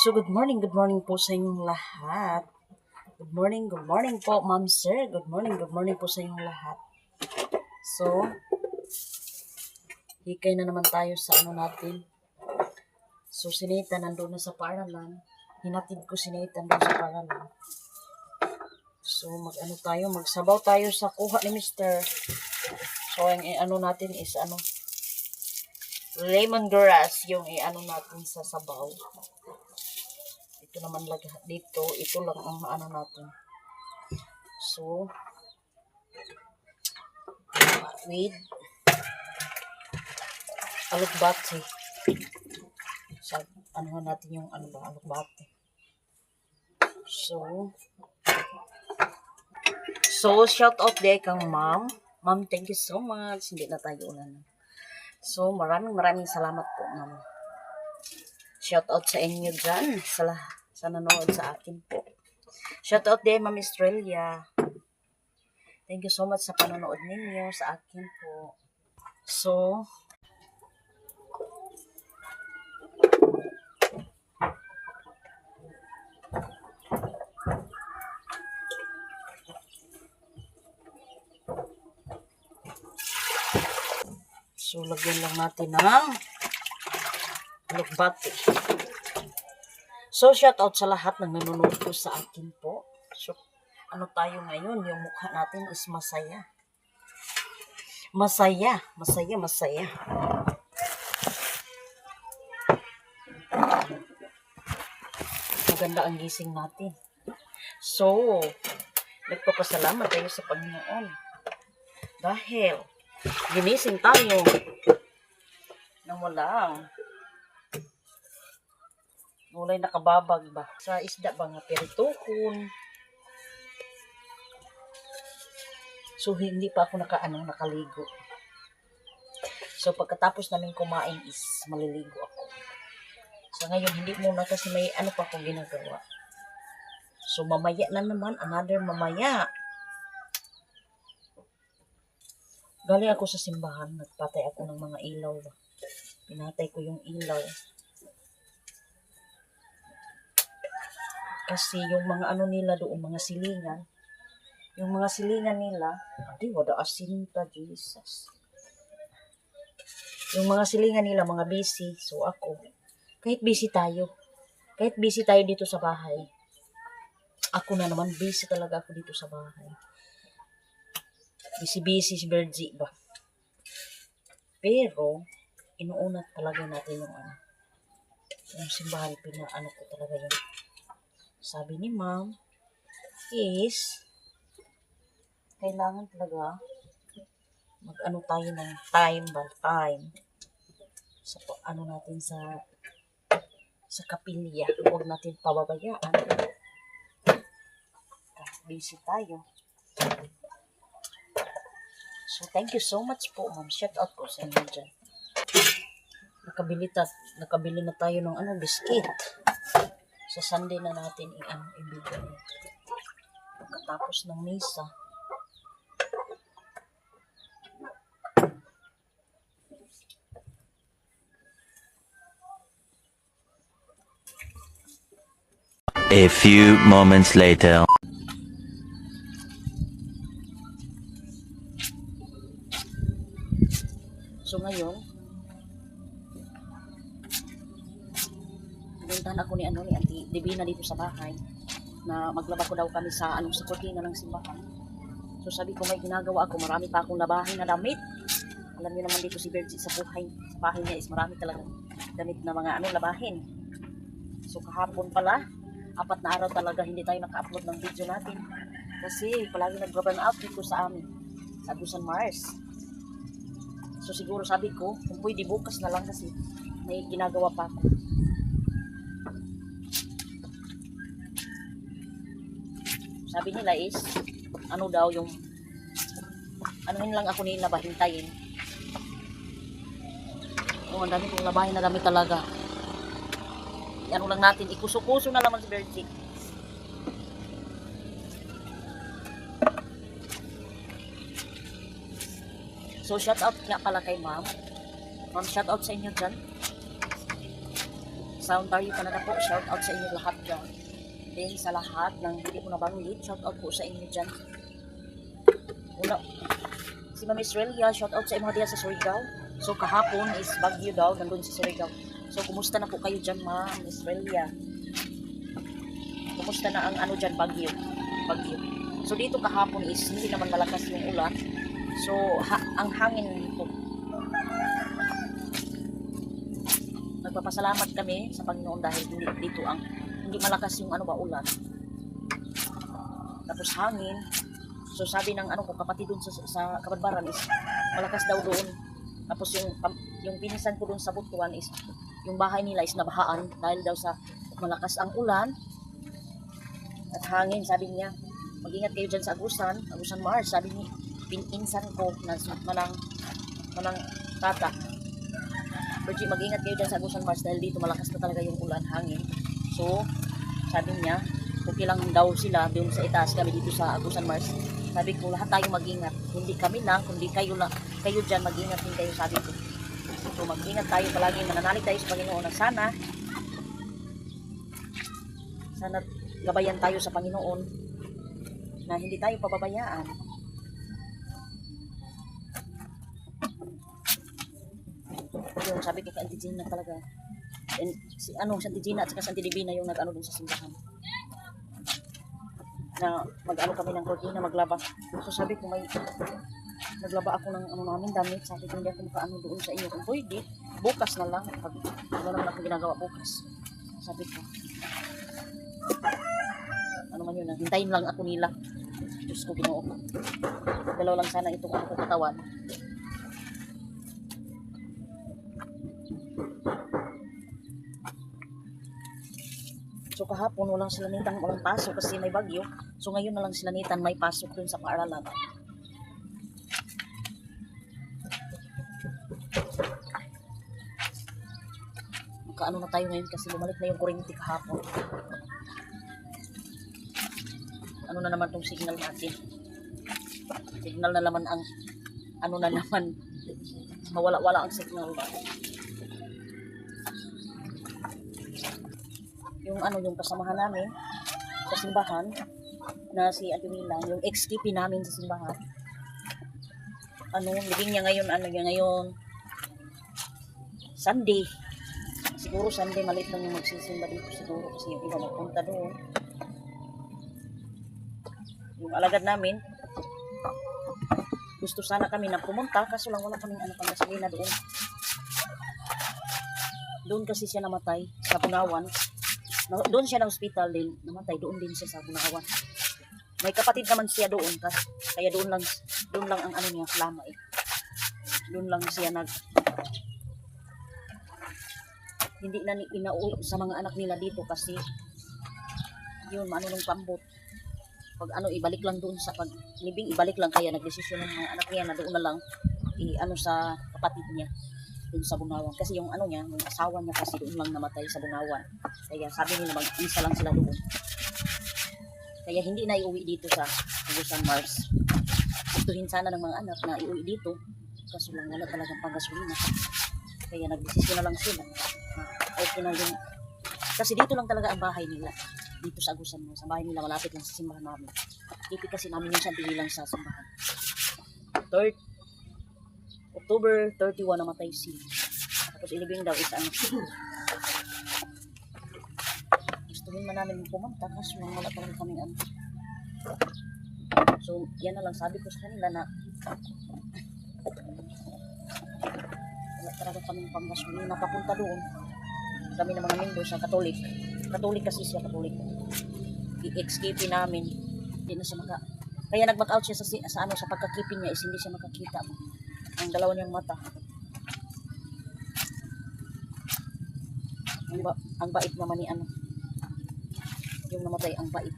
So, good morning po sa inyong lahat. Good morning po, ma'am, sir. Good morning po sa inyong lahat. So, hikay na naman tayo sa ano natin. So, si Nathan nandun na sa paaralan. Hinatid ko si Nathan doon sa paaralan. So, magsabaw tayo sa kuha ni Mr. So, ang ano natin is lemongrass yung natin sa sabaw. Ito naman dito, ito lang ang ano natin. So, with alugbati. So, ano natin yung alugbati. So, shout out day kang ma'am. Ma'am, thank you so much. Hindi na tayo ulan. So, maraming salamat po, ma'am. Shout out sa inyo dyan, sa nanonood sa akin po. Shout out din, Ma'am Australia. Thank you so much sa panonood ninyo sa akin po. So, lagyan lang natin ng alugbati. So, shout out sa lahat ng nanonood po sa akin po. So, ano tayo ngayon? Yung mukha natin is masaya. Masaya. Maganda ang gising natin. So, nagpapasalamat tayo sa Panginoon. Dahil, ginising tayo nang walay nakababag ba sa isda ba nga pirituhon. So hindi pa ako nakaligo. So pagkatapos namin kumain is maliligo ako. So ngayon hindi muna kasi may pa akong ginagawa. So mamaya na naman, another mamaya. Galing ako sa simbahan, nagpatay ako ng mga ilaw ba. Pinatay ko yung ilaw. Kasi yung mga nila doon, mga silingan. Yung mga silingan nila, wala asinta, Jesus. Yung mga silingan nila, mga busy. So ako, kahit busy tayo dito sa bahay, ako na naman, busy talaga ako dito sa bahay. Busy si Virgie ba? Pero, inuuna talaga natin yung simbahan, ko talaga yun. Sabi ni ma'am, is, kailangan talaga, tayo ng time. Sa natin sa kapilya. Huwag natin pababayaan. Busy tayo. So, thank you so much po, ma'am. Shout out po sa inyo dyan. Nakabili na tayo ng biscuit. Sa Sunday na natin ibigay. Pagkatapos ng misa. A few moments later. So ngayon, pinuntahan ako ni Auntie Divina dito sa bahay na maglaba ko daw kami sa kurtina ng simbahan. So sabi ko may ginagawa ako, marami pa akong labahin na damit. Alam niyo naman dito si Virgie sa bahay niya is marami talagang damit na mga labahin. So kahapon pala, 4 na araw talaga hindi tayo naka-upload ng video natin. Kasi palagi nag-burn out dito sa amin, sa Agusan Mars. So siguro sabi ko, kung pwede bukas na lang kasi may ginagawa pa ako. Sabi nila is, daw yung, lang ako nila ba, hintayin. Ang dami kong labahin na dami talaga. Lang natin, ikuso-kuso na naman si Virgie. So, shout out nga pala kay ma'am. Ma'am, shout out sa inyo dyan. sa Ontario, Canada po, shout out sa inyo lahat dyan. Then sa lahat ng hindi ko nabanggit, shout out po sa inyo dyan. Una, si Ma'am Israelia, shout out sa mga diya sa Surigao. So kahapon is Baguio daw, nandun sa Surigao. So kumusta na po kayo dyan, Ma'am Israelia? Kumusta na ang ano dyan, Baguio? Baguio. So dito kahapon is hindi naman malakas yung ulan. So ang hangin dito. Nagpapasalamat kami sa Panginoon dahil dito ang hindi malakas yung ano ba ulan. Tapos hangin. So sabi ng ano ko kapatid dun sa Kabadbaran is malakas daw doon. Tapos yung pinsan ko dun sa Butuan is yung bahay nila is nabahaan dahil daw sa malakas ang ulan at hangin. Sabi niya mag-ingat kayo dyan sa Agusan Mars. Sabi ni pinsan ko na manang tata Virgie, mag-ingat kayo dyan sa Agusan Mars dahil dito malakas na talaga yung ulan, hangin. So sabi niya okay lang daw sila doon sa itaas, kami dito sa Agusan Mars. Sabi ko lahat tayo mag-ingat, hindi kami lang kundi kayo dyan mag-ingat din kayo, sabi ko. So mag-ingat tayo palagi, mananalig tayo sa Panginoon na sana gabayan tayo sa Panginoon na hindi tayo pababayaan. Yung sabi ko kay Auntie Gina talaga. And si Auntie Gina at saka si Auntie Divina yung nag-ano dun sa simbahan. Na mag-ano kami ng cortina, maglaba. So sabi ko naglaba ako ng ano namin damit. Sabi ko hindi ako makaano doon sa inyo. Kung pwede, bukas na lang. Pag ano naman ako ginagawa bukas. Sabi ko. Ano man yun, hintayin lang ako nila. Diyos ko, Ginoo ko. Dalaw lang sana itong ako katawan. So kahapon walang silanitan, walang pasok kasi may bagyo. So ngayon na lang silanitan, may pasok dun sa paaralan. Makaano na tayo ngayon kasi bumalik na yung kuryente kahapon. Ano na naman tong signal natin? Signal na naman ang ano na naman. Mawala-wala ang signal ba? Yung kasamahan namin sa simbahan na si Ate Mila, yung ex-KP namin sa simbahan. Living niya ngayon Sunday. Siguro Sunday maliit lang yung magsisimba dito siguro kasi yung iba magpunta doon. Yung alagad namin gusto sana kami na pumunta kaso lang wala kaming pang gasolina doon. Doon kasi siya namatay sa Bunawan. Doon siya na hospital din, namatay doon din siya sa Bunawan. May kapatid naman siya doon kaya doon lang ang ano niya lama eh. Doon lang siya hindi na inauwi sa mga anak nila dito kasi yun nung pambot. Pag ibalik lang doon sa paglibing, ibalik lang kaya nagdesisyon ng mga anak niya na doon na lang sa kapatid niya doon sa Bunawan. Kasi yung yung asawa niya kasi doon lang namatay sa Bunawan. Kaya sabi nila mag-isa lang sila doon. Kaya hindi na iuwi dito sa Agusan Mars. Gustuhin sana ng mga anak na iuwi dito. Kaso lang wala talagang panggasolina. Kaya nagdesisyon na lang sila. Okay na yun. Kasi dito lang talaga ang bahay nila. Dito sa Agusan Mars. Ang bahay nila malapit lang sa simbahan namin. Dito kasi namin yung santi lang sa simbahan. October 31 namatay siya. Tapos ilibing daw is gustuhin man namin pumunta kasi wala pa rin kaming So yan na lang sabi ko sa kanila na wala talaga kaming panggasolina papunta doon. Kami ng mga membro sa Katolik kasi siya Katolik. I-ex-KP namin hindi na siya kaya nag-back out siya sa pagkakipin niya is hindi siya makakita ang dalawa niyang mata. Ang bait naman ni yung namatay, ang bait.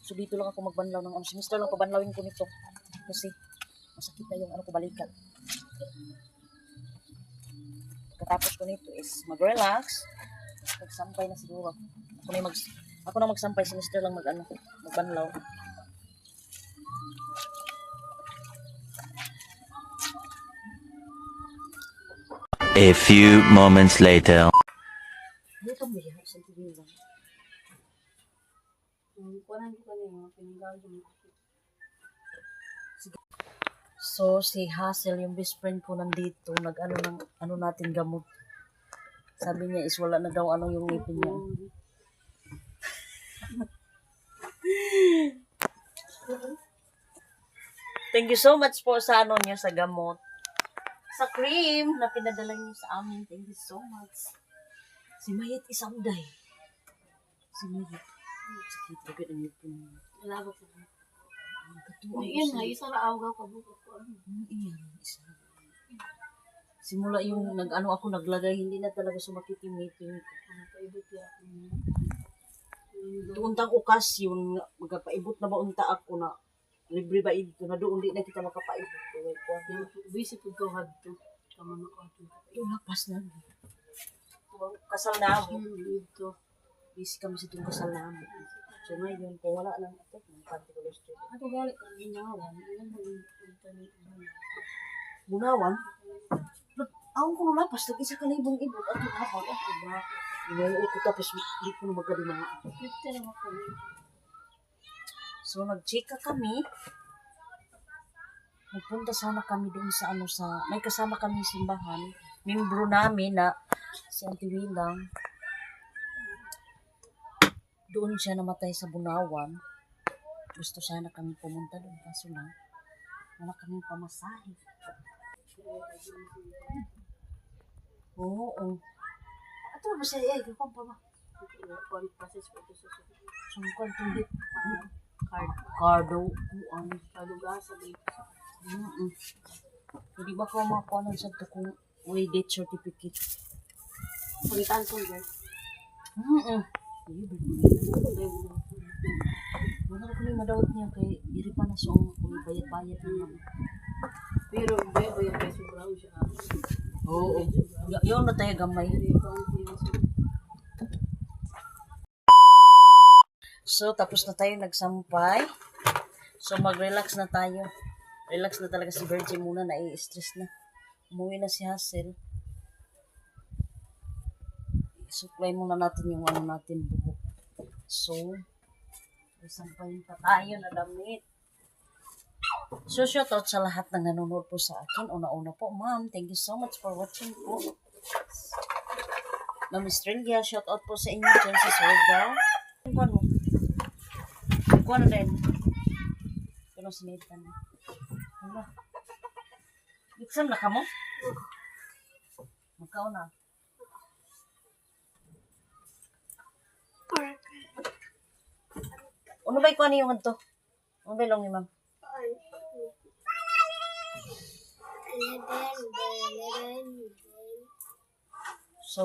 So dito lang ako magbanlaw ng semester lang pabanlawin ko nito kasi masakit na yung ko balikat. Pagkatapos ko nito is mag-relax. Pagsampay na siguro. Ako na Ako na magsampay, si Mr. lang magbanlaw. A few moments later. Dito mo yan, sa TV lang. So, si Hazel, yung best friend ko nandito, nag-ano ng, ano natin gamot. Sabi niya is wala na daw ano yung ngipin niya. Thank you so much po sa ano niya, sa gamot. Sa cream na pinadala niyo sa amin. Thank you so much. Si Mayet Isamday. Si Mayet. Sakit agad ang ngipin niya. Wala ba po? Katuwa Iyan siya. na, isa ra awgaw ka bukas ko. Iyan, isa. Simula yung nag-ano ako naglagay, hindi na talaga sumakit yung ngipin ko. Paibot ya. Tuuntang okasyon, magkapaibot na ba unta ako na libre ba ito na doon, di na kita makapaibot. Busy po ko hadto. Tama na ko hadto. Yung lapas na. Kasal namin. Ito. Busy kami sa itong kasal namin. So ngayon, kung wala lang ito, particular street. Ato gali ka ginawan. Ilan mo yung tani. Bunawan? Ako kung lapas, nag-isa ka na ibang ibot at habang ako ba? Inuwi ko tapos hindi ko na magkalimaan. Ito lang ako. So nag-chika kami. Nagpunta sana kami doon sa ano sa, may kasama kami simbahan. Membro namin na si Auntie Wilang. Doon siya namatay sa Bunawan. Gusto sana kami pumunta doon. Kaso lang, wala kaming pamasahe. Oo. Ato ba siya? Kung pa ba? Kuan process ko ito sa Sungkan tulit. card. Cardo. Kuan. Kaluga sa date. Pwede ba ko makakuanan sa ito kung may death certificate? Pagitan ko guys. Wala ko may madawat niya kay diri pa na siyang bayad-bayad na. Pero bebo yung peso brown siya. Oo. Yun na tayo gamay. So, tapos na tayo nagsampay. So, mag-relax na tayo. Relax na talaga si Virgin muna. Nai-stress na. Umuwi na si Hazel. Supply muna natin yung ano natin buhok. So, isampayin pa tayo na damit. So, shoutout sa lahat ng nanonood po sa akin. Una-una po, ma'am. Thank you so much for watching po. Ma'am Estrella, shoutout po sa inyo dyan sa Sorga. Kuha mo. Kuha na din. Pero sinitan na. Ano? Exam na ka mo? Magkao na. Ano ba ikuha niyo to? Ano ba lang ni ma'am? So,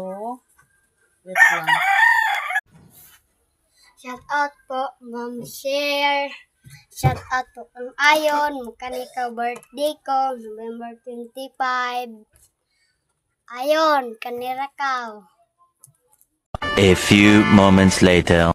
wait lang. Shout out po, Ma'am Share. Shout out po ang Ayon. Magkanikaw birthday ko, November 25. Ayon, kanirakaw. A few moments later.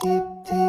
tip tip